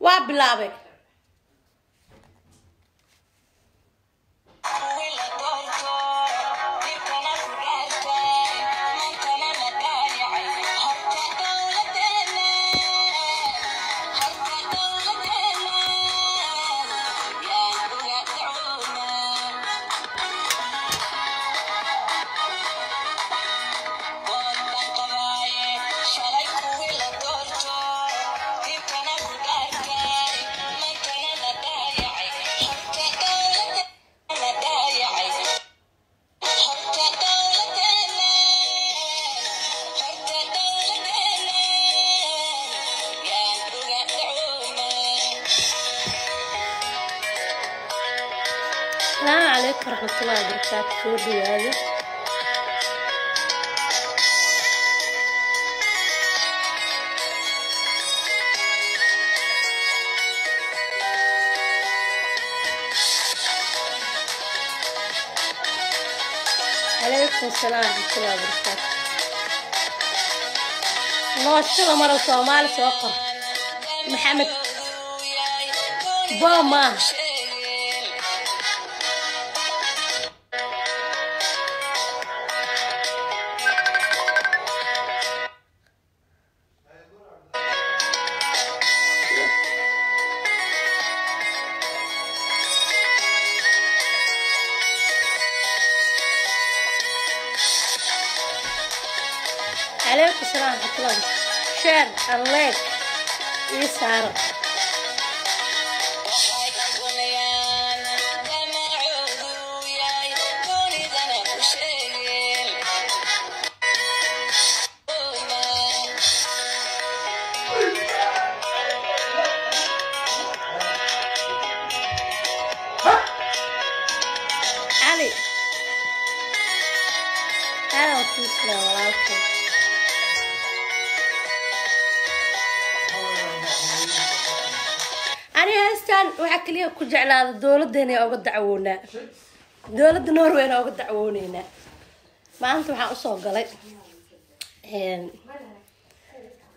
وابلابي السلام عليكم ورحمة الله وبركاته. سوري هذا عليكم السلام ورحمة الله وبركاته. ما شاء الله مرة صومالي سوقر محمد باما عليكم السلام ورحمة الله وبركاته. شير اللايك يسار علي هلا وسهلا والعافية. أنا هستان وحكي لي كل على الدولة دنيا أو قد دعونا دولة النرويج أو قد دعونينا ما أنتم حقصوا قلي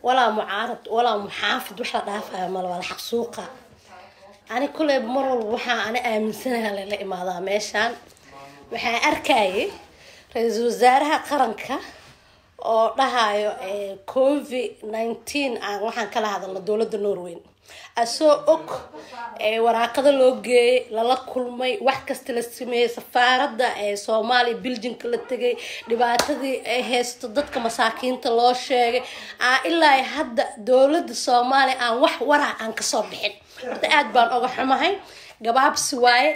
ولا معارض ولا محافظ وحلا دافع مال ولا حق سوقه. أنا كل مرة وحا أنا آمن سنة اللي إماذا ماشان وحا أركاي رئيس وزارها قرنكا oo dhahayo COVID-19 aan waxaan kala hadalno dawladda Norway asoo og waraaqada loo geeyay lala kulmay wax kasta la sameeyay safaaradda Soomaaliya Belgium la tagay dhibaatadii ay haysto dadka masaakiinta loo sheegay ilaa hadda dawladda Soomaaliya aan wax waraa aan ka soo bixin horta aad baan uga xumahay gabaabsi waaye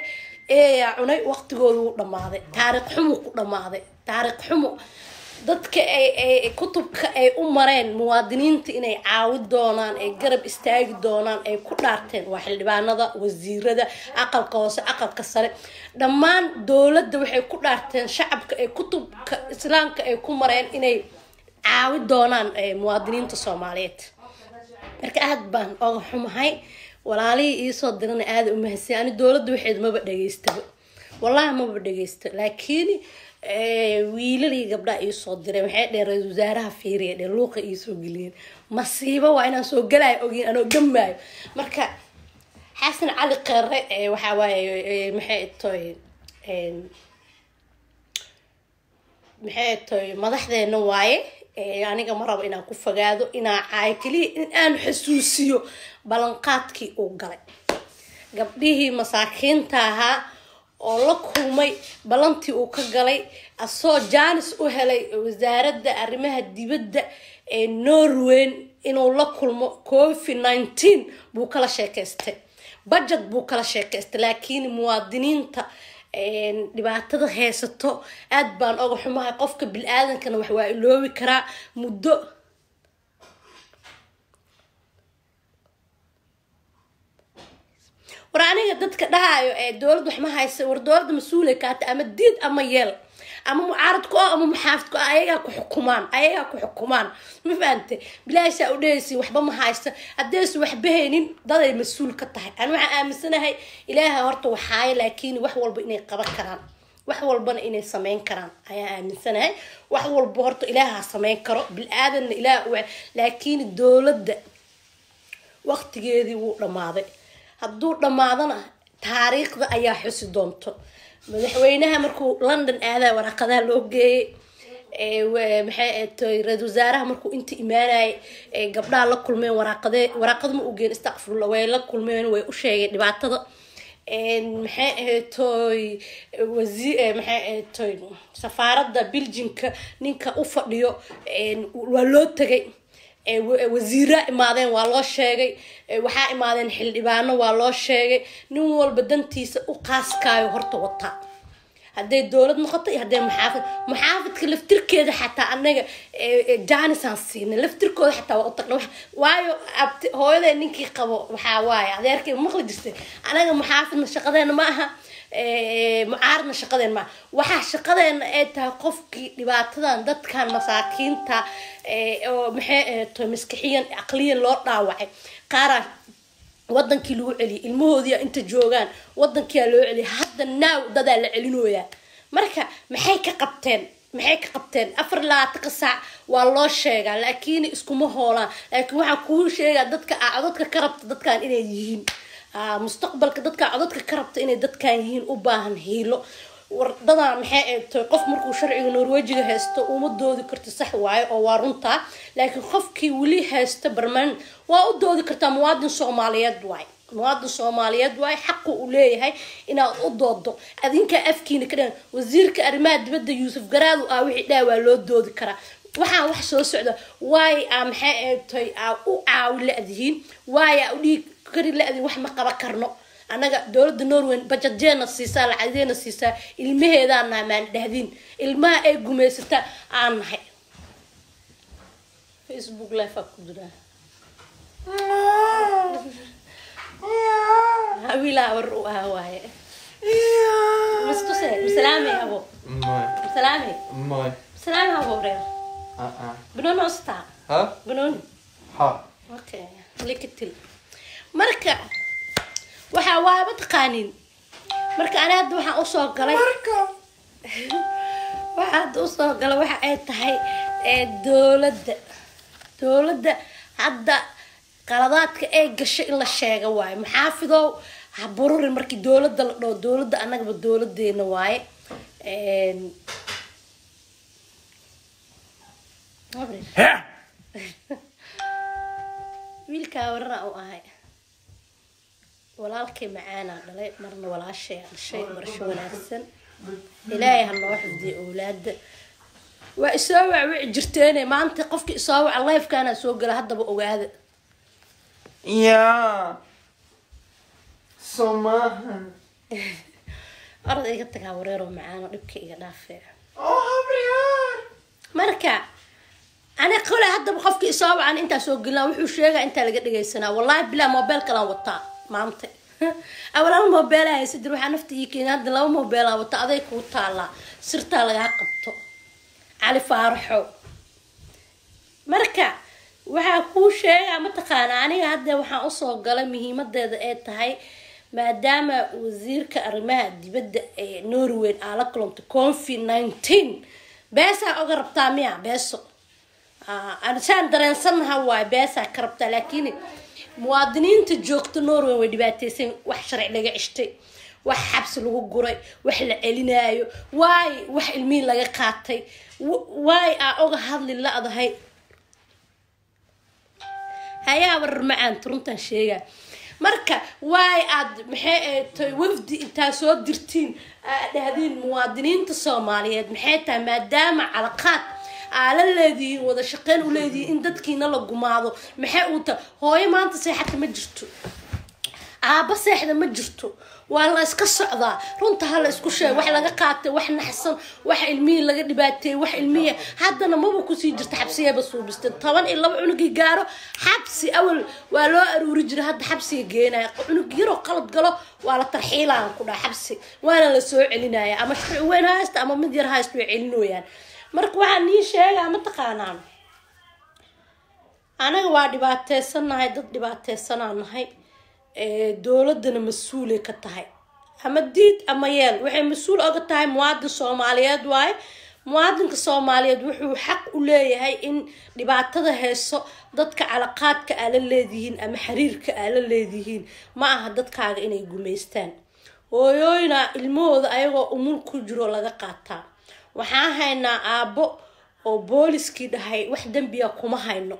cunay waqtigoodu u dhamaaday taariikh xumo ku dhamaaday taariikh xumo dadka ay kutubka ay u mareen muwaadiniinta inay caawid doonaan ay garab istaagi doonaan ay ku dhaarteen waa xildhibaanada wasiirada aqalka hoose aqalka sare dhammaan dawladda waxay ku dhaarteen shacabka ay kutubka islaamka ay ku mareen inay caawid doonaan muwaadiniinta Soomaaliyeed marka aad baan uga xumahay walaalihii ii soo dirana aad u mahadsan ani dawladda waxay maba dhageystay wallahi maba dhageystay laakiin wiilalii gabdha ii soo diray waxay dheeray wasaaraha fiiriye dheer luuqa ii soo geliyeen masiibo waa inaan soo galay ogin anoo gamaayo marka xasan cali qare waxa waaye maxay toy madaxdeena waaye aniga ma rabo inaan ku fogaado inaan caay kaliya in aan xasuusiyo balanqaadkii uu galay gabdhihii masaakiinta ahaa oo la kulmay balantii uu ka galay asoo jaanis u helay wasaaradda arrimaha dibadda Norway inuu la kulmo COVID-19 buu kala sheekaystay budget buu kala sheekaystay laakiin muwaadiniinta dhibaatada haysato aad baan uga xumahay qofka bilaadanka wax waa iloobi karaa muddo ورانية دتك دهايو دولد وحما هايس وردولد مسؤولة كات أما ديد أما يل أما معارض كو أما محافظ كو أيها كو حكومان مفهمتي بلا شيء وديسي وحبا ما هايس أديس وحبهينين ضل مسؤول كتاعي أنا وحنا آمسنا هاي إلها هرتو وحاي لكن وحول بإني قبل كران وحول بنا إني سمين كران أيها آمسنا هاي وحول بهرتو إلها سمين كرو بالآدم إله لكن الدولد waqtigeedii wuu dhamaaday hadduu dhamaadana taariikhda ayaa xusi doonto madaxweynaha markuu London aaday waraqadaha loo geeyay maxay tahay ra'iisul wasaaraha markuu inta imaanay gabdhaha la kulmeen waraqad ma u geen istaghfirullah way la kulmeen way u sheegay dhibaatada maxay tahay maxay tahay safaaradda Belgiumka ninka u fadhiyo waa loo tagay wasiira imaadeen waa loo sheegay waxa imaadeen xildhibaano waa loo sheegay nin walba dantiisa u qaaskaayo horta wata haday dawlad noqoto iyo haday muxaafidka laftirkeeda xataa anaga jaanisan siina laftirkooda xataa waa u taqna waayo hooyada ninkii qabo waxa waaye adeerkay maqli jirtay anaga muxaafidna shaqadeena ma aha mucaarna shaqadeen ma waxa shaqadeena ay tahay qofkii dhibaatadan dadkan masaakiinta oo maxay to maskaxiyan aqliyan loo dhaawacay qaar wadankii lagu celiyo ilmahoodii inta joogan wadankii loo celiyo hadda naaw dad la celinooya marka maxay ka qabteen 4 saac waa loo sheegaa laakiin iskuma hoolaan laakiin waxa ku sheegaa dadka codadka ka rabta dadkan inay yihiin mustaqbalka dadka codadka ka rabta inay dadkan yihiin u baahan hiilo wardada maxay eegtay qof markuu sharciga Norwejiga haysto uma doodi karto sax waaye oo waa runta laakiin qofkii wali haysto barman waa u doodi kartaa muwaadin Soomaaliyeed waaye xaq u leeyahay inaad u doodo adinka afkiina ka dhan wasiirka arrimaha dibadda Yuusuf Garaad wixii dhaawaa loo doodi karaa waxaan wax soo socda waay maxay eegtay u caawil adiin waay u dhig kari la adin wax ma qaba karno anaga dawladda Norway budgeteena siisaa lacadeena siisaa ilmaheedana maan dhahdin ilmaha ay gumeysata aan nahay Facebook live ku jira هاويلا وروها واي مستوسه سلامي ابو سلامي سلامي ابو برير بنون استا ها بنون ها اوكي ليكتل marka waxa waa badqaanin marka ana hadda waxa u soo galay waxa ay tahay dawladda hadda qaladaadka ay gashay in la sheego waay maxaafidow ha bururin markii dawladda la dhoo dawladda anagaba dawladeena waay wiilka warra oo ahay walaalkay macaana dhalay marna walaashay dhashay barsho wanaagsan ilaahay ha noo xifdiyo awlaada waa isoo wac jirteen maanta qofkii isoo wac live kana soo gala hadaba ogaada Ja. Somahan. Arday iga tagaa wareero macaan oo dhibka iga dhaafay. Brian. Marka ana qole hadda qofkii soo wacan inta soo galna wuxuu sheegay inta laga dhageysanaa wallahi bila mobile kala wata maanta. Awlan mobile ay sidii waxa naftii keen hadda laba mobile wata aday ku taala sirta laga qabto. Ali Faaraxo. Marka waxa ku sheegay ma taqaan aniga hadda waxa u soo galay muhiimadeeda ay tahay maadaama wasiirka arrimaha dibadda ee Norway ala kulanta COVID-19 beesa uga rabtaa miya beeso aan saan dareensanaha waa beesa ka rabtaa laakiin muwaadiniinta joogta Norway way dhibaataysan wax sharci laga cishtay wax xabsi lagu guray wax la celinaayo wax ilmiin laga qaatay uga hadli la adahay هيا ورمعان ترنتن شيء مركا واي عاد محي وفد انت سو درتين هذين مواطنين الصوماليين محيتها مادام علاقات على الذي ودا شقين ولادي ان ددكينا لا غماادو maxay u ta hooyo maanta seexad ma jirto aaba seexda ma jirto waa la iska socdaa runta hal isku sheeg wax laga qaatay wax naxsan wax ilmiye laga dhibaatay wax ilmiye haddana maba ku sii jirta xabsiyeeba soo bistan 12 cunugii gaaro xabsi awal waa loo aruuri jiray hadda xabsiga geenay cunug yaro qalad galo waa la tarxiilaan ku dhax xabsi waana la soo celinaya ama sharci weyn haysta ama mid yar haysta way celinooyaan marka waxa nii sheegaa ma taqaanaan anaga waa dhibaataysanahay dad dhibaataysanaanahay dawladana mas'uul ka tahay ama diid ama yeel waxay mas'uul uga tahay muwaadin Soomaaliyeed waay muwaadinka Soomaaliyeed wuxuu xaq u leeyahay in dhibaatada heeso dadka calaqaadka ala leedihiin ama xiriirka ala leedihiin ma aha dadkaaga inay gumeystaan hooyooyina ilmahooda ayagoo umul ku jiro laga qaataa waxaan haynaa aabo oo booliskii dhahay wax dambiya kuma hayno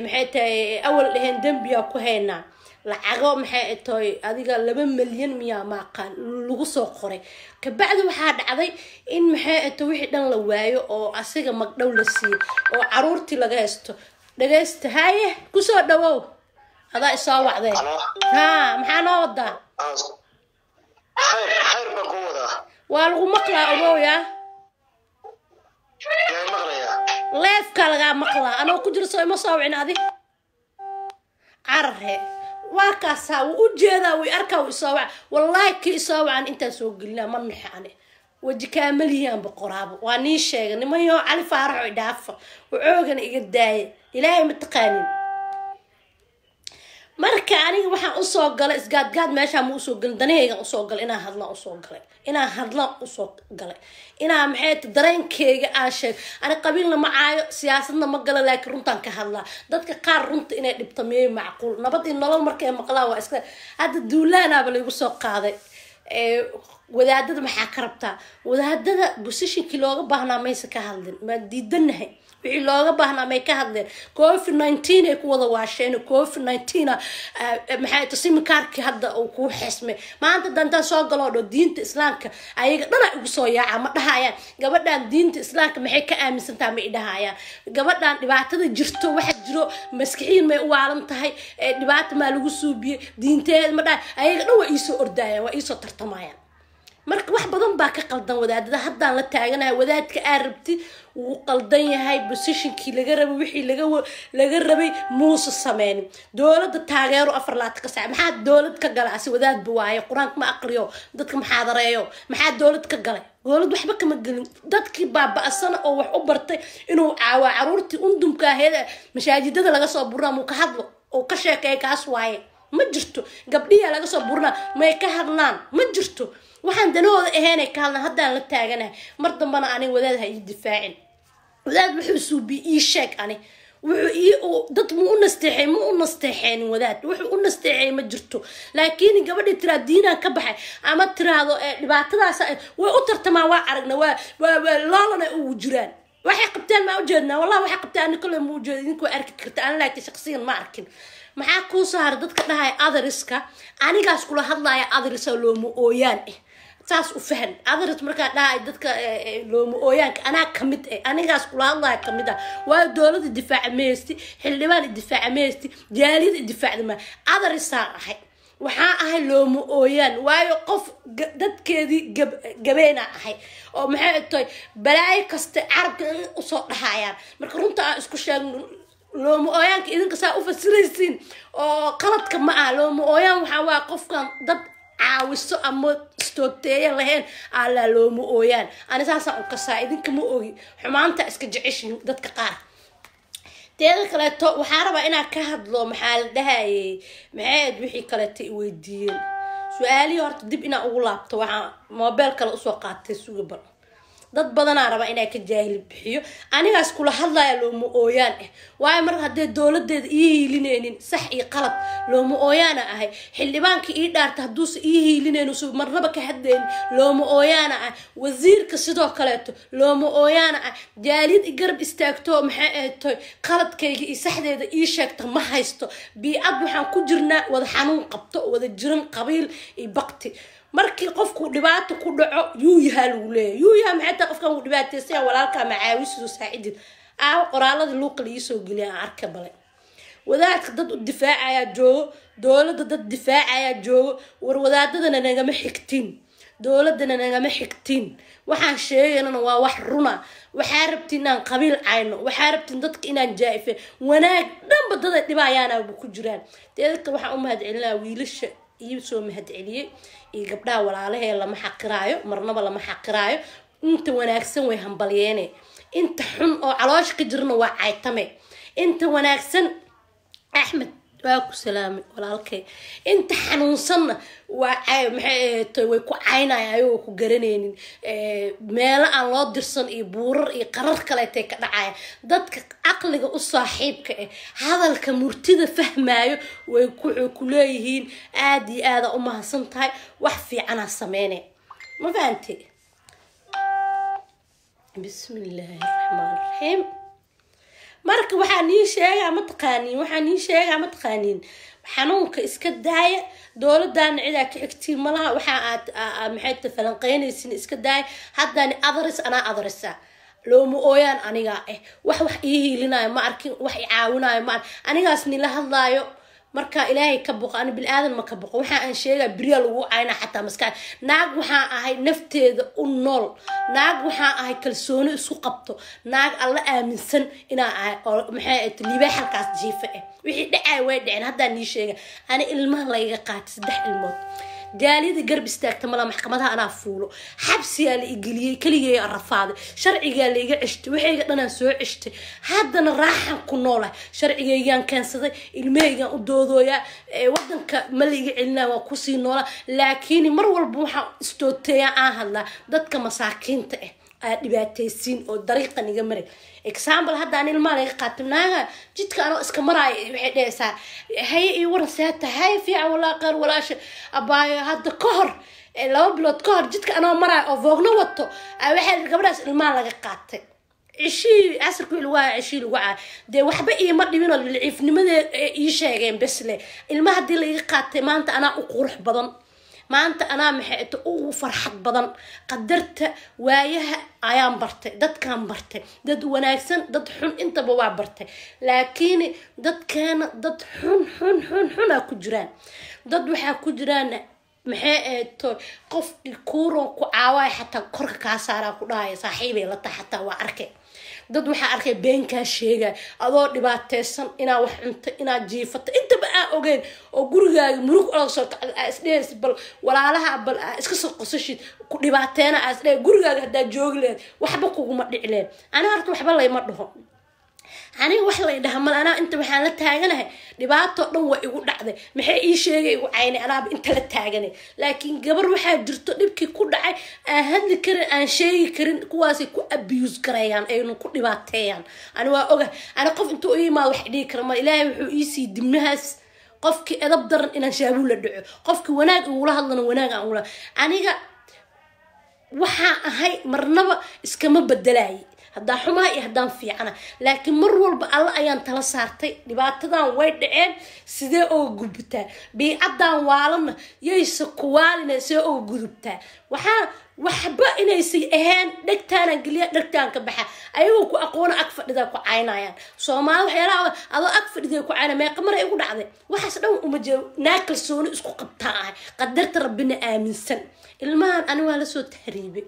maxay tahay awal dhahan dambiya ku haynaa lacago maxay tahay adiga 2 milyan miya maaqan lagu soo qoray ka bacdi waxa dhacday in maxay tahay wixii dhan la waayo oo asiga magdhow la siiyo oo caruurtii laga haysto dhageysta haye ku soo dhawow adaa isoo wacday ha maxaa noo wadaa خير بقوة waa lagu maqlaa ogow يا مغريا leefka laga maqlaa anoo ku jiro soo ima soo wicin adi carre waa kaasa u jeedaa way arkaa uu soo wac wallahi ki soo wacan inta soo gelina ma naxane waji kaamaliyan boqoraabo waa nii sheegay nimayo cali faarax oo dhaafa wuxuugan iga daayay ilaahay ma taqaanin marka aniga waxaan u soo galay isgaadgaad meesha ma u soo galin danayga u soo galay inaan hadla u soo galay inaan maxay dareenkeyga aan sheeg ani qabiilna ma caayo siyaasadna ma gala laakiin runtaan ka hadlaa dadka qaar runta inay dhibtamiyay macquul nabad in nolol markay maqlaan waa iska hadda duulaanaaba lagu soo qaaday wadaadada maxaa ka rabtaa wadaadada positionkii looga baahnaa maysa ka hadlin ma diidanahay wixii looga baahnaa may ka hadleen COVID-19 ay ku wada waasheen COVID-19 maxay tasimkaarkii hadda uu ku xismay maanta dantan soo galo diinta islaamka ayaga dhana ugu soo yaaca ma dhahayaan gabadhan diinta islaamka maxay ka aaminsantaa ma idhahayaan gabadhan dhibaatada jirto waxa jiro maskixiin may u waalan tahay dhibaato ma lagu suubiye diinteed ma dhahay ayaga dhan waa iisoo ordayaan waa iisoo tartamayaan marka wax badan baa ka qaldan wadaadada haddaan la taaganahay wadaadka aan rabti wuu qaldan yahay positionkii laga rabay wixii laga rabay muuse sameeyay dawladda taageero 4 ka saac maxaa dawlad ka galay asi wadaad buwaayo quraanka ma aqriyo dadka maxaadareeyo maxaa dawlad ka galay dawlad waxba kama galin dadkii baaba'san oo wax u bartay inuu caawa caruurtii undumka aheeda masaajidada laga soo buramo ka hadlo oo ka sheekay kaas waaye ma jirto gabdhiya laga soo burna may ka hadlaan ma jirto waxaan danooda ahayn ka hadlan haddaan la taaganahay mar dambana aniga wadaadaha ii difaacin wadaad wuxuu suubi ii sheeg ani wuxuu dad mu u nasteexeen wadaad wuxuu u nasteexay ma jirto laakiin gabadhii tira diinaan ka baxay ama tiraado dhibaatadaas way u tartamaa waa aragna waa loolana ugu jiraan waxay qabtaan ma u jeednaa wallahi waxay qabtaan kale ma u jeedin ku arki karta aan laakiin shakhsiyan ma arkin maxaa ku saar dadka dhahay adariska anigaas kula hadlaya adarisa looma ooyaan saas u fahan adaris marka dhahay dadka looma ooyaanka ana kamid anigaas kula hadlaya kamid waa dawladda difaac meesti xildhibaan difaac meesti jaaliyad difaac ma adarisa ahay waxaa ahay looma ooyaan waayo qof dadkeedii gabeena ahay oo maxay tahay balaay kasta carabka u soo dhaxayaan marka runta aan isku sheegno looma ooyaanka idinka saa u fasiraysiin oo qaladka ma aha looma ooyaan waxaa waa qofkan dad caawiso ama istooteeya lahayn alla looma ooyaan ani saasaan u kasaa idinka ma ogi xumaanta iska jeceshin dadka qaar teeda kaleeto waxaa rabaa inaan ka hadlo maxaa la dhahayay maxayd wixii kaleeto i weydiiyeen su-aalihii horta dib inaan ugu laabto waxaan moobeel kale usoo qaatay sugabal dad badanaa raba inay ka jaahil bixiyo anigaas kula hadlaya looma ooyaan waayo mar haddii dawladeeda ii hiilineenin sax iyo qalad looma ooyaana ahay xildhibaanka ii dhaarta hadduusa ii hiilineen soo marnaba ka hadleen looma ooyaana ah wasiirka sidoo kaleeto looma ooyaana ah jaaliyad i garab istaagto maxay ahayd qaladkayga iyo saxdeeda ii sheegta ma haysto biicad waxaan ku jirnaa wada xanuun qabto wada jiran qabiil iyo baqti markii qofku dhibaato ku dhaco yuuyaha lagu leeyahay yuuyaha maxay tahay qofkan uu dhibaataysan walaalka macaawisiisu saacidid qoraalada luuqa la soo geliya arka bale wadaadka dad u difaacaya joogo dawladda dad difaacaya joogo war wadaadadana nagama xigtiin dawladana nagama xigtiin waxaan sheegaynana waa wax runa waxaa rabtiin inaan qabiil cayno waxaa rabtiin dadka inaan jaa'ife wanaag dhanba dada dhibayaana ku jiraan teedka waxaan u mahadcelinaa wiilasha iyo soo mahadceliyay iyo gabdhaha walaalahay lama xaqiraayo marnaba lama xaqiraayo inta wanaagsan way hambalyeene inta xun oo caloosh ka jirna waa caytame inta wanaagsan Axmed waaku salaami walaalkay inta xanuunsanna waa maxay way ku caynay ayuu ku garanaynin meel aan loo dirsan iyo buurar iyo qarar kale ay ka dhacay dadka aqliga u saaxiibka ah hadalka murtida fahmaayo way ku leeyihiin aad iyo aad u mahadsan tahay wax fiican sameeyay ma fahanti bismillaahir rahmaanir rahiim marka waxaan ii sheegaa ma taqaaniin xanuunka iska daaya dowladdan cida ka xigtiin malaha waxa aad maxay tafalanqeynaysin iska daaya haddana adrisa looma ooyaan aniga wax ii hiilinayo ma arkin wax ii caawinayo ma anigaas nila hadlaayo marka ilaahay ka boqo ani bil aadan ma ka boqo waxa aan sheegaa biriya lagu cayna xataa maskax naag waxa ahay nafteeda u nool naag waxa ahay kalsooni isku qabto naag alla aaminsan inaa ahay maxay liibay halkaas jiifa wixii dhacay way dhicin hadda ni sheega ani ilmaha layga qaatay 3 ilmood jaalida garb istaagta mala maxkamadaha ana fuulo xabsiga la igeliyay kaligay arafaaday sharciga la iga cishti waxayga dhanaan soo cishti haddana raaxan ku noolahay sharcigaygan keensaday ilmahaygan u doodooya wadanka ma la iga celinaa waa ku sii noola laakiin mar walba waxa istooteeya aan hadla dadka masaakiinta dhibaataysiin oo dariiqan iga maray example hadda aan ilmaha laga qaatimnaaga jidka anoo iska maraay waxay dheesaa hay ii warsaata hay fiican walaa qaar walaasha abaayo hadda ka hor 2 bilood ka hor jidka anoo maraay oo voogna wato waxay gabadhaas ilmaha laga qaatay ishii asarku ilwaa ishii lagu caa de waxba iima dhibin oo liciifnimada ii sheegeen besle ilmaha hadii laga qaatay maanta anaa u qurux badan maanta anaa maxay u farxad badan qadarta waayaha ayaan bartay dadkan bartay dad wanaagsan dad xun intaba waa bartay laakiin dadkeena dad xun ku jiraan dad waxa ku jiraan maxay qof kuuro ku caaway xataa korka ka saara ku dhahay saaxiibay la taxata waa arkay dad waxa arkay beenka sheega adoo dhibaateysan ina wax cunto ina jiifato intaba aan ogeyn oo gurigaaga murug oo soo isdhees bal walaalaha bal iska soo qosashid ku dhibaateena asdhe gurigaaga hadaa joogleen waxba kuguma dhicleen ana horta waxba layma dhaho aniga wax la dhaha mal ana inta waxaan la taaganahay dhibaato dhan waa igu dhacday maxay ii sheegay igu caynay anaaba inta la taaganay laakiin gabar waxa jirto dhibkii ku dhacay aan hadli karin aan sheegi karin kuwaas ku abuse gareeyaan aynu ku dhibaateeyaan ani waa oga ana qof intuu ii ma wax dhigi karo ma ilaahay wuxuu ii sii dimnahaas qofkii edab daran inaan shaabu la dhaco qofkii wanaag uu la hadlana wanaag aan ula aniga waxa ahay marnaba iskama bedelay هذا حماي هذا فيعنا لكن مر والب الله أيان تلا صارتي لبعتنا وايد عين سيدا أو جبتة بيعدان والنا يسقوالنا سيدا أو جبتة وحبا إنه يسي إهان دكتانا قليا دكتانا كبحة أيوه كو أقونا أكفر إذا كو عينا يعني ما وحيلا الله أكفر إذا كو عينا ما يقمر يقول عذي وحسنا ومجو ناكل سوني اسكو قبطاعي قدرت ربنا آمن سن المان أنا ولا سو تهريبي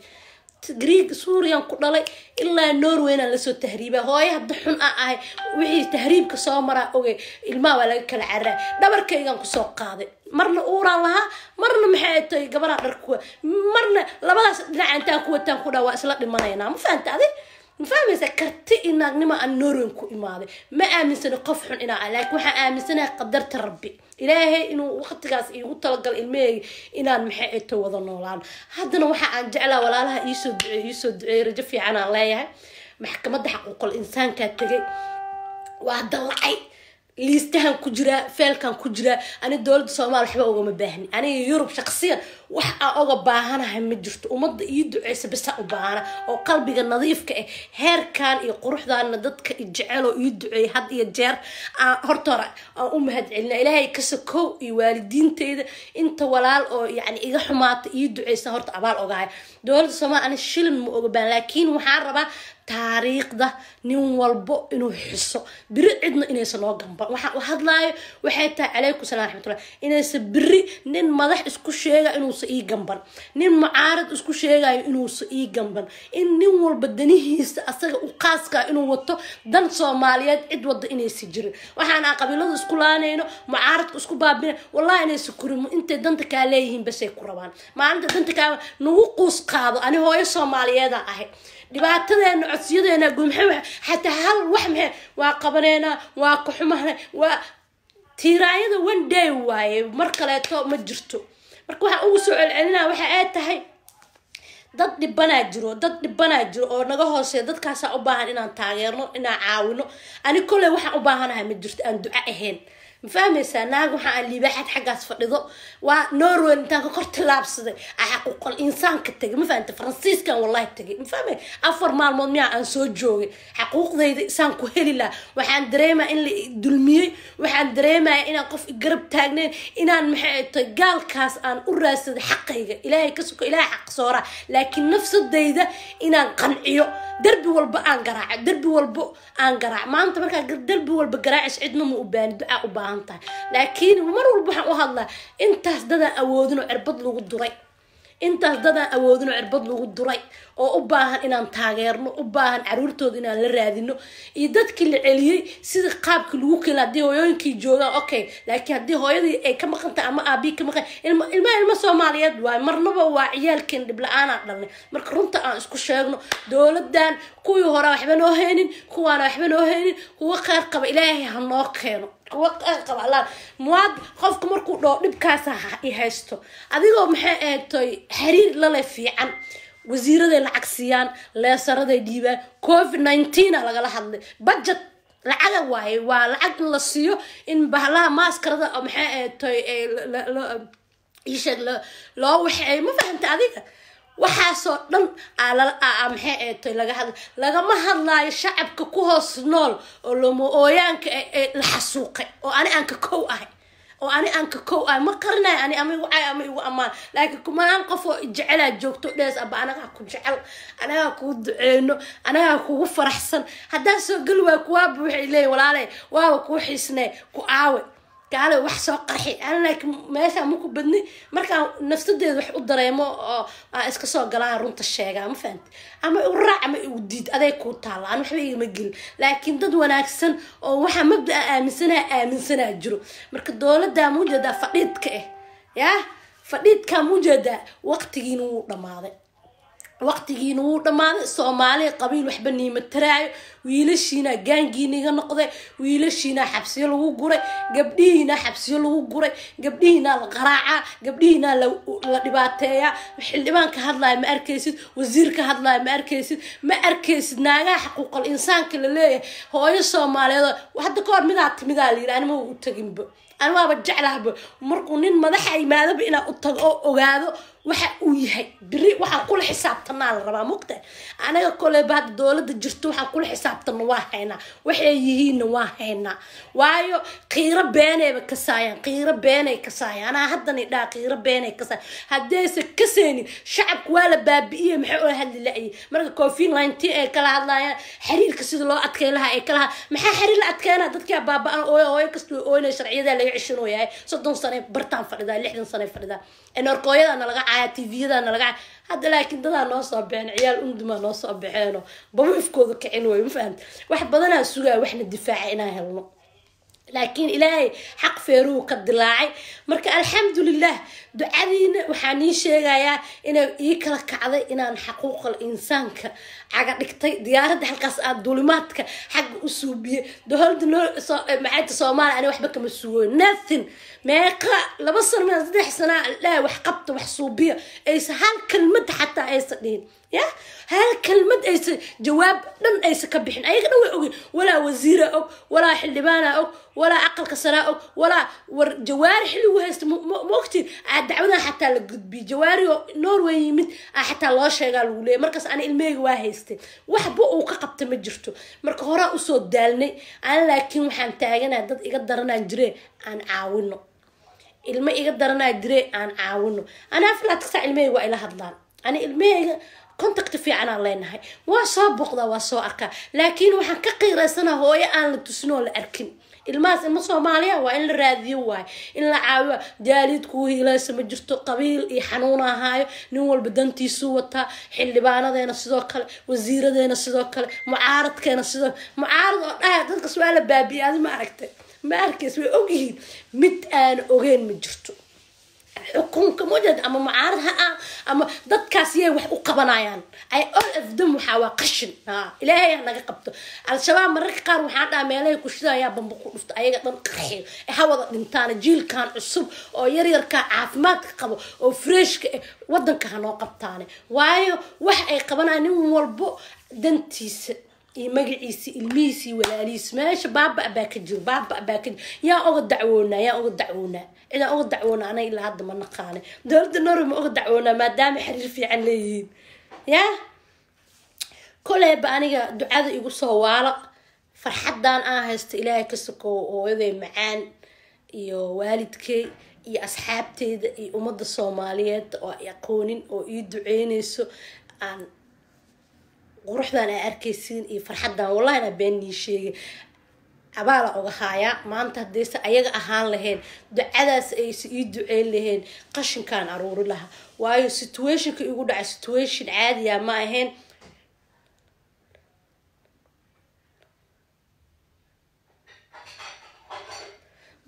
تجريك سوريا كلها إلا نوروينا لسه تهريبه هاي هذا حن أعي وعي تهريب كسامرة أوكي الماء ولا كالعرة دبر كيان كساق قاضي مرنا أورا لها مرنا محيط جبرا ركوة مرنا لبلاش لعن تاكو تاكودا وأسلق المناينا مفهمت هذه مفهم سكرت إن نما النور كو إماده ما آمن سنة قفح إنا عليك وح آمن سنة قدرت ربي إلهي إنه وقت جاس يطلق الماء إنا محيط وضنا لان هذا وح عن جعله ولا لها يسود رجفي عنا عليها محكمة حقوق الإنسان كتجي وهذا العي ليستهان كجرا فعل كان كجرا أنا الدولة الصومال حبا أوغا مباهني أنا يوروب شخصيا وحا أوغا باهانا هم مجرت ومض يدعي سبسا أباهانا أو قلبي النظيف كأي هير كان يقروح ذا أن ضدك يجعلوا يدعي هاد يجار هرطورة هاد علنا إلهي كسكو يوالدين تيدا انت ولال أو يعني إيغا حمات يدعي سهرت أبال أوغاي دولة الصومال أنا الشلم أوغا بان لكن محاربة تاريخ ده نيون والبو إنه يحسو برعدنا إنه يسنو جنبا وحد لاي وحيتا عليكم السلام ورحمة الله إنه يسبري نين مدح اسكو شيغا إنه سئي جنبا نين معارض اسكو شيغا إنه سئي جنبا إن نين والبدنيه أساق وقاسكا إنه وطو دان صوماليات عد وضع إنه يسجري وحانا قبيلة اسكو لاني إنه معارض اسكو بابين والله إنه يسكرم انت دانتك عليهم بس يكربان ما عندك دانتك نوقوس قاضو أنا هو صوماليات أهي dhibaatadeenna codsiyadeena gumxay حتى هل وحمه وقبرنا وقحمه و tiiraayada one day waaye mar kaleeto ma jirto marka waxa ugu soo celcelinaa waxa ay tahay dad dhibana jiro oo naga hooseeyo dadkaas u baahan inaan taageerno inaan caawino ani kale waxa u baahanahay ma jirto aan duca ahayn مفهميسا ناق وحا اللي بحد حقاس فردو ونورو انتاك كورت لابسدي حقوق الانسان كتغي ما فهمت فرنسيس كان والله تغي مفهمي افر مالمود ميا ان سو جوغي حقوق ذي انسان كو هلي لا waxaan dareema in la dulmiyay waxaan dareema in qof garab taagneen inaan maxay gaalkaas aan u raasado xaqayga ilaahay ka suko ilaahay xaq soora laakiin nafsadayda inaan qanciyo darbi walba aan garaac maanta marka darbi walba garaacis cidna ma u baan duca u baahanta laakiin mar walba waxaan u hadlaa intaas dada awoodino cirbad lagu duray intaas dada awoodino cirbad lagu duray oo u baahan inaan taageerno u baahan caruurtooda inaan la raadino iyo dadkii la celiyay sida qaabka lagu kala hadii hooyooyinkii joogaan okay laakiin hadii hooyadii ay ka maqanta ama aabi ka maqan ilma Soomaaliyeed waa marnaba waa ciyaalkeen dib la'aan dhalnay marka runta aan isku sheegno dawladan kuwii hore waxba noo heenin kuwaana waxba noo heenin kuwa qaar qaba ilaahay ha noo keeno وقت قبل مواد قفك مركو دو دبكاس هيستو adigoo maxay eetay xiriir la leefiican wasiirada lacagsiyan leesarada diiba covid-19 laga hadlay budget lacag waay waa lacag la siiyo in bahalaha maskarada maxay eetay loo waxay ma fahanta adiga waxaasoo dhan maxay eetay lagama hadlaayo shacabka ku hoos nool oo lama ooyaanka la xasuuqay oo ani aan ka kow ahay ma qarnay ani ama igu amaan laakiin kumaan qof oo jecel joogto dhees aba anaga ku jecel anaga ku duceeno anaga kugu faraxsan hadaa soo gal waa kuwa buuxay leey walaalay waa ku xiisnay ku aawe قال wax soo qarxi aan laakiin meesha ma ku badni marka nafsadeedu wax u dareemo oo iska soo galaan runta sheega ma fahanti ama u raac ama u diid aday ku taala aan waxba iga magil laakiin dad wanaagsan oo waxa mabda aaminsana jiro marka dawladda mujada fadhiidka ya fadhiidka mujada waqtigiina uu dhamaaday waqtigiina uu dhamaaday Soomaaliya qabiil waxba niima taraayo wiilashiina gaangiiniga noqday wiilashiina xabsiyo lagu guray gabdhiina xabsiyo lagu guray gabdhiina la qaraaca gabdhiina la dhibaateeya xildhibaanka hadlay ma arkaysid wasiirka hadlay ma arkaysid naaga xuquuqul insaanka la leeyahay hooyo Soomaaliyeed hadda koor midaa liiraan ma u taginba أنا ما بجعلها مركو نين مدح إيمانه بإنا أوغادو waxa uu yahay biri waxa kula xisaabtanaa la rabaa mugta anaga kole baad dawladda jirto waxa kula xisaabtana waa hayna waxay yihiin waa hayna waayo qiiro beenayba ka saayaan ana haddana dhaa qiiro beenay ka saayaan hadeese ka seenin shacabku waa la baabi'iyay maxay oo hadli laayay marka covid-19 ay kala hadlayaan xiriirka sida loo adkeey lahaa ay kala maxaa xiriir la adkeena dadka baaba'an oo kasto oo inay sharciyada laga cishino yahay 30 sano bartaan fadhida 60 sano fadhida enerkooyada laga TV-da laga hada laakiin dad noo soo bixin ciyaal unduma noo soo bixino baba ifkooda kicin way ma fahanti wax badan aan sugaa waxna difaaca inaan helno laakiin ilaahay xaq feeruhu ka dilaacay marka alxamdulillah ducadiina waxaan sheegayaa inay ii kala kacday inaan xuquuqul insaanka caga dhigtay diyaaradda halkaas aad duulimaadka xaq u suubiye dawladda maxay Soomaaliya ani waxba kama sugo nothing meeqa 2 sano 3 sano la wax qabto wax suubiye ay hal kalmad xataa ay sadeen يا هالكلمة أيس جواب لم أيس كبحين أي كده ويقول ولا وزير أو ولا حلبانة أو ولا عقل كسراء أو ولا جواري حلو هست موقتي عدعونا حتى لقد بجواري نوروي من حتى الله شيء قالوا لي مركز أنا الميج واهستي وحبوا وقبت مجرته مركز هراء صوت دالني أنا لكن وحن تاجنا ضد يقدرنا نجري عن عاونه المي يقدرنا نجري عن عاونه أنا أفلا تقطع الميج وإلى هذلان أنا الميج كنت في عنا الله نهاي وصابق ذا وصارك لكن وحن كقير سنة هو أنا لتسنو الأركن الماس المصومالية وإن الراديو واي إن العاوة جاليد كوهي لا سمجرتو قبيل يحنونا هاي نول بدنتي سوتها حلبانا دينا سدوكال وزيرة دينا سدوكال معارض كينا سدوكال معارض تلك سؤال بابي هذا ما أركز ويقوغين مت أنا أغين مجرتو xukunka mujad ama mucaaradha ama dadkaas yay wax u qabanayaan ay all of them waxa waa qashin ilaahay naga qabto al-shabaab mararka qaar waxaan dhaa meelahay ku shidayaan bambu ku dhufto ayaga dhan qaxay hawada dhintaan jiilkan cusub oo yar yarka caafimaadka qabo oo freshka wadanka hanoo qabtaan waayo wax ay qabanayaan nin walbo dantiisa magaciisa ilmihiisa walaalihiisa meesha baaba ka jiro yaa uga dacwoona ida uga dacwoona ana ilaa hadda ma naqaane dawladda Norway ma uga dacwoona maadaama xiriir fiican leeyihiin yaa kolay ba aniga ducada igu soo waala farxadan aan haysto ilaahay ka soko ooyaday macaan iyo waalidkay iyo asxaabteeda iyo ummadda Soomaaliyeed oo aqoonin oo ii duceynayso aan quruxdan ay arkaysiin iyo farxadan wallahi ana been sheegay abaala uga haaya maanta hadaysa ayaga ahaan lahayn ducadaas ay ii duceyn lahayn qashinkan aruuri laha waayo situationka igu dhacay situation caadi ah ma ahayn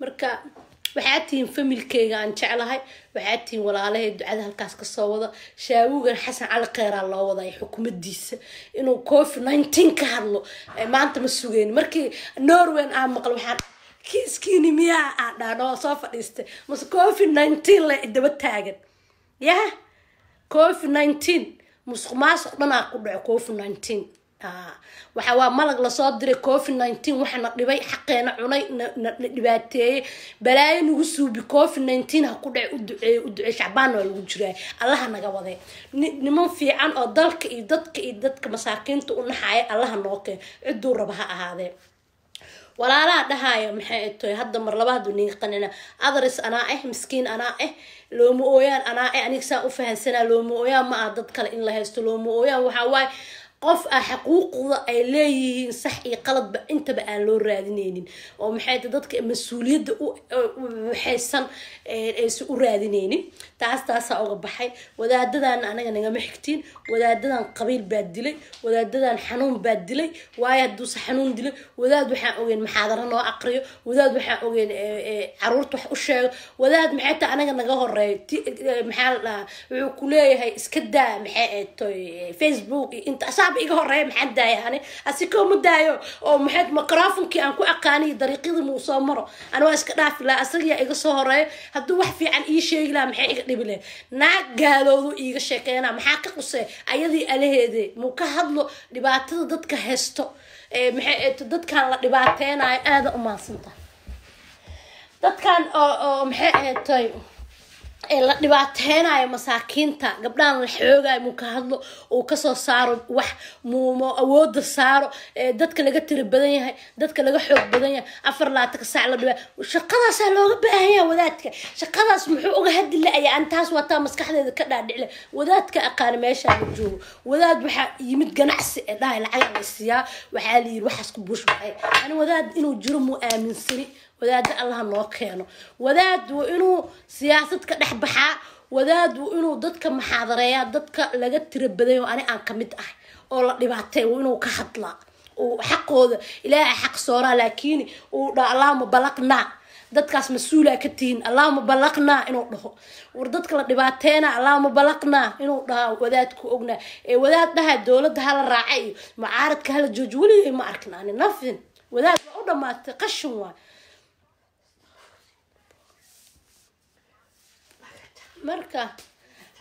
marka waxaa tiin familkeyga aan jeclahay waxaa tiin walaalahay ducada halkaas ka soo wada shaawugan xasan cali kheyr loo waday xukuumadiisa inuu COVID-19 ka hadlo maanta ma sugeyn markii Norway aan maqal waxaan kiiskiini miyaa aan dhaano soo fadhiistay mas COVID-19 la daba taagan yaa COVID-19 musqmaas dhanaa ku dhaco COVID-19 waxa waa malag la soo diray COVID-19 waxana dhibay xaqeena cunay dhibaateeyay balaayo nagu suubi COVID-19 ha ku dhacay u ducey shacbaan waa lagu jiray allaha naga waday niman fiican oo dalka iyo dadka masaakiinta u naxay allaha noo keen ciduu raba ha ahaadee walaalaha dhahayo maxay tahay hadda mar labaad uu niga qanina adres anaa miskiin anaa looma ooyaan anaa aniga u fahansanaa looma ooyaan ma dad kale in la haysto looma ooyaan waxa waay qof xaquuqda ay leeyihiin sax iyo qaladba intaba aan loo raadineynin oo maxay dadka mas'uuliyadda u waxaysan ay u raadineynin taas uga baxay wadaadadan anaga naga maxigtiin wadaadadan qabiil baad dilay wadaadadan xanuun baad dilay waayo haduu xanuun dilay wadaad waxaan ogeyn maxaadara noo aqriyo wadaad waxaan ogeyn caruurta wax u sheego wadaad maxay taa anaga naga horeey maxaa la wuxuu ku leeyahay iska daa maxay tahay Facebook inta iga horeey maxaan daayay asiko ma daayo oo maxay microphone-kii aan ku aqaanay dariiqadii muu soo maro ana waa iska dhaafi la asaga iga soo horeey haduu wax fiican ii sheegi la maxay iga dhibile naag gaaloodu iga sheekeena maxaa ka qusay ayadii alaheede muu ka hadlo dhibaatada dadka haysto maxay dadkan la dhibaateenayo aad u maansanta dadkan oo maxay tahay la dhibaateenayo masaakiinta gabdhaan la xoogay mu ka hadlo oo ka soo saaro wax muumo awood saaro dadka laga tiri badan yahay dadka laga xoog badan yahay 4 saac la dhibaa shaqadaas looga baahan yahay wadaadka shaqadaas muxuu uga hadli laayay antaas wata maskaxdeeda ka dhaadhicile wadaadka aqaan meesha la joogo wadaad waxa yimid ganacsi dhaay lacag la siiyaa waxa la yiri waxaas ku buushbay ana wadaad inuu jiro mu aaminsani wadaad Allah noo keeno wadaad inuu siyaasad ka dhex baxaa wadaad inuu dadka maxaadareeya dadka laga tira baday oo aan kamid ah oo la dhibaatay inuu ka hadla oo xaqooda ilaahay xaq soora laakiin uu dha Allahumma balaqna dadkaas mas'uula ka tiin Allahumma balaqna inuu dhaho war dadka la dhibaateena Allahumma balaqna inuu dhaho wadaadku ogna wadaad dhaha dawladda hala raacay mucaaradka hala joojwali ma arknaan nafin wadaad u dhamaatay qashin waa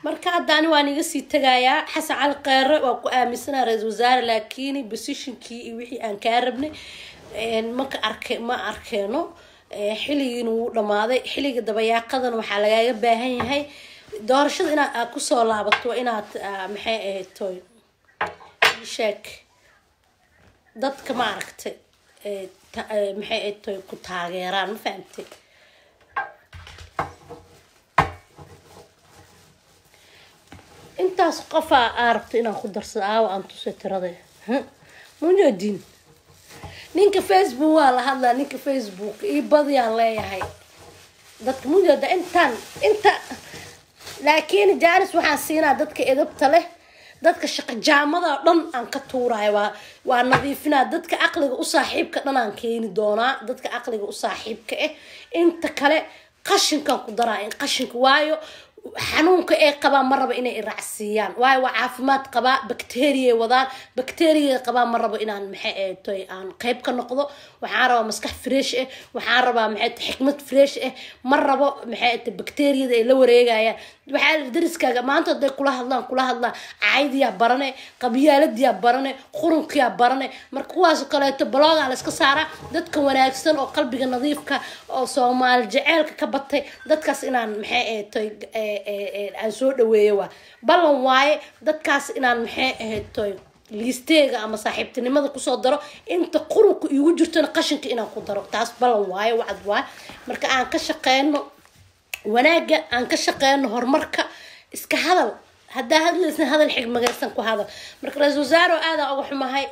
marka hadaan waan iga sii tagayaa xasan cali kheyr waa ku aaminsanaa ra'iisul wasaare laakiin positionkii iyo wixii aan ka rabnay ma arkeeno xiligiina wuu dhamaaday xiliga dabayaaqadan waxa lagaaga baahan yahay doorashada inaad ku soo laabato inaad maxay ahaytoy sheek dadka ma aragtay maxay ahaytoy ku taageeraan ma fahamtay intaas qofa arabto inaan ku darsado aan tusay tirade muujadin ninka Facebook waa la hadlaa ninka Facebook ii badiyaan leeyahay dadka muujada inta laakiin jaaris waxaan siinaa dadka edabta leh dadka shaqo jaamada dhan aan ka tuurayo waa nadiifinaa dadka aqliga u saaxiibka dhan aan keeni doonaa dadka aqliga u saaxiibka inta kale qashinkan ku daraa in qashinka waayo xanuunka ay qabaan ma rabo inay raacsiiyaan waayo waa caafimaad qabaa bakteeriya wadaan bakteeriya qabaa ma rabo inaan maxay toy aan qayb ka noqdo waxaan rabaa maskax fresh ah waxaan rabaa maxay xikmad fresh ah ma rabo maxay bakteeriyada ay la wareegayaan waxa dariskaaga maanta haday kula hadlaan caaydiya barane qabiyaaladiya barane qurunkiya barane marka kuwaas kaleeto blogga la iska saara dadka wanaagsan oo qalbiga nadiifka oo Soomaali jaceelka ka batay dadkaas inaan maxay toy aan soo dhaweeyo waa ballan waaye dadkaas inaan maxay toy liisteega ama saaxiibtinimada ku soo daro inta qurunku igu jirtana qashinka inaan ku daro taas ballan waaye wacd waa marka aan ka shaqeeyno wanaaga aan ka shaqeeyno horumarka iska hadal hadaa hadlaysan hadal xigmagaysan ku hadal marka ra'iisul wasaare aad uga xumahay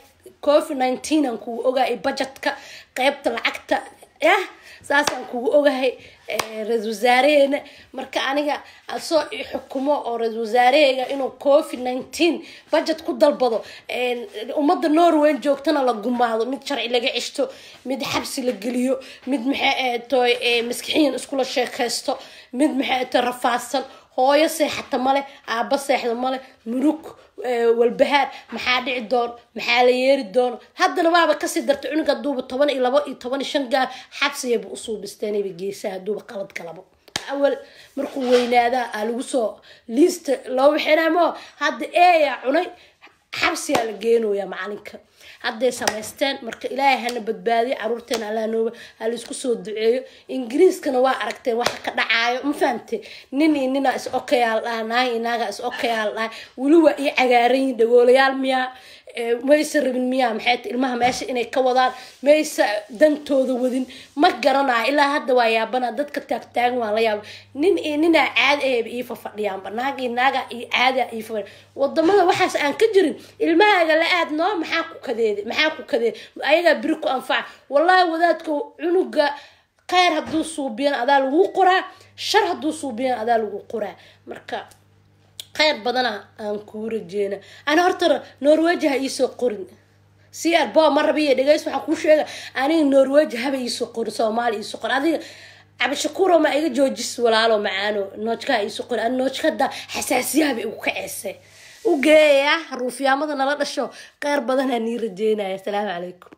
COVID-19 aan ku ogaay budgetka qaybta lacagta saasan ku ogahay ra'iisul wasaarehena marka aniga soo xukumo oo ra'iisul wasaarehega inuu COVID-19 budget ku dalbado umada Norway joogtana la gumaado mid sharci laga cishto mid xabsi la geliyo mid maxay toy maskixiin isku la sheekaysto mid maxay toy rafaasan hooyo seexata male aaba seexda male murug walbahaar maxaa dhici doon maxaa la yeeri doon haddana waaba ka sii dartay cunuga duuba 12 iyo 15 gaar xabsiyeeba u soo bisteynay geesaha duuba qalad kalabo awal markuu weynaada lagu soo list loo xiraamo hadda eeya cunay xabsi la geenooya macalinka hadday samaysteen marka ilaahay hana badbaadiyo caruurteena alla nooba hal isku soo duceeyo ingiriiskana waa aragteen waxa ka dhacaayo ma fahamtay nina is okayaal naaga is okayaal wali waa ii cagaaran dhagoolayaal miya maysa rabin miya maxay ilmaha meesha inay ka wadaan maysa dantooda wadin ma garanaa ilaa hadda waa yaabana dadka taagtaagan waa la yaab nina caad ii fafadhiyaan banaagi naaga ii caada ii fafadhiyaan wadamada waxaas aan ka jirin ilmahaaga la aadno maxaa ku kadeed ayaga biri ku anfac wallahi wadaadka cunuga khayr haduu suubiyan adaa lagu qoraa shar haduu suubiyan adaa lagu qoraa marka khayr badana aan ku rajeena ana horta Norway ii soo qorin CR ba marabiye dhageys waxa ku sheega aniga Norway haba ii soo qorin Soomaali ii soo qorin adiga abashakuro ma iga joojis walaalo macaano noojka ii soo qorin noojkada xasaasiyaba igu kaceysay ugeeya ruufiyamada nala dhasho khayr badana ni rajeenaya assalaamu calaykum